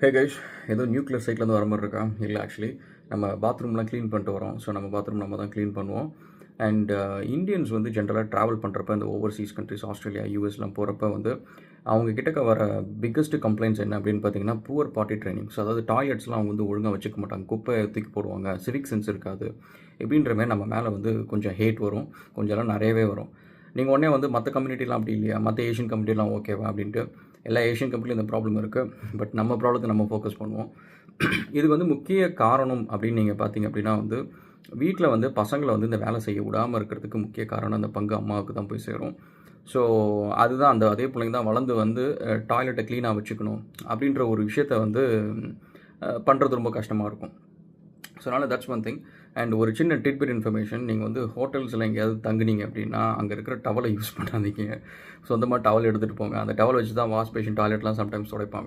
Hey guys, ஏதோ nuclear சைட்லேருந்து வர மாதிரி இருக்கா? இல்லை, ஆக்சுவலி நம்ம பாத்ரூம்லாம் க்ளீன் பண்ணிட்டு வரோம். ஸோ நம்ம பாத்ரூம் நம்ம தான் க்ளீன் பண்ணுவோம். அண்ட் இந்தியன்ஸ் வந்து ஜென்ரலாக ட்ராவல் பண்ணுறப்ப இந்த ஓவர்சீஸ் கண்ட்ரிஸ் ஆஸ்திரேலியா, யூஎஸ்லாம் போகிறப்ப வந்து அவங்க கிட்டக்க வர பிக்கஸ்ட் கம்ப்ளைண்ட்ஸ் என்ன அப்படின்னு பார்த்தீங்கன்னா, புவர் பாட்டி ட்ரைனிங். ஸோ அதாவது டாய்லெட்ஸ்லாம் அவங்க வந்து ஒழுங்காக வச்சுக்க மாட்டாங்க, குப்பையை தூக்கி போடுவாங்க, சிவிக் சென்ஸ் இருக்காது. இப்படின்ற மாதிரி நம்ம மேலே வந்து கொஞ்சம் ஹேட் வரும், கொஞ்சம்லாம் நிறையவே வரும். நீங்கள் உடனே வந்து மற்ற கம்யூனிட்டிலாம் அப்படி இல்லையா, மற்ற ஏஷியன் கம்யூனிட்டிலாம் ஓகேவா அப்படின்ட்டு. எல்லா ஏஷியன் கம்யூனிட்டியும் இந்த ப்ராப்ளம் இருக்குது. பட் நம்ம ப்ராப்ளத்தை நம்ம ஃபோக்கஸ் பண்ணுவோம். இதுக்கு வந்து முக்கிய காரணம் அப்படின்னு நீங்கள் பார்த்தீங்க அப்படின்னா வந்து, வீட்டில் வந்து பசங்களை வந்து இந்த வேலை செய்ய விடாமல் இருக்கிறதுக்கு முக்கிய காரணம் அந்த பங்கு அம்மாவுக்கு தான் போய் சேரும். ஸோ அதுதான் அந்த அதே பிள்ளைங்க தான் வளர்ந்து வந்து டாய்லெட்டை க்ளீனாக வச்சுக்கணும் அப்படின்ற ஒரு விஷயத்த வந்து பண்ணுறது ரொம்ப கஷ்டமாக இருக்கும். ஸோ அதனால் தட்ஸ் ஒன் திங். அண்ட் ஒரு சின்ன டிட்பிட் இன்ஃபர்மேஷன், நீங்கள் வந்து ஹோட்டல்ஸில் எங்கேயாவது தங்குனீங்க அப்படின்னா அங்கே இருக்கிற டவலை யூஸ் பண்ணாதீங்க. சொந்தமாக டவல் எடுத்துகிட்டு போங்க. அந்த டவல் வச்சு தான் வாஷ் பேஷன், டாய்லெட்லாம் சம்டைம்ஸ் துடைப்பாங்க.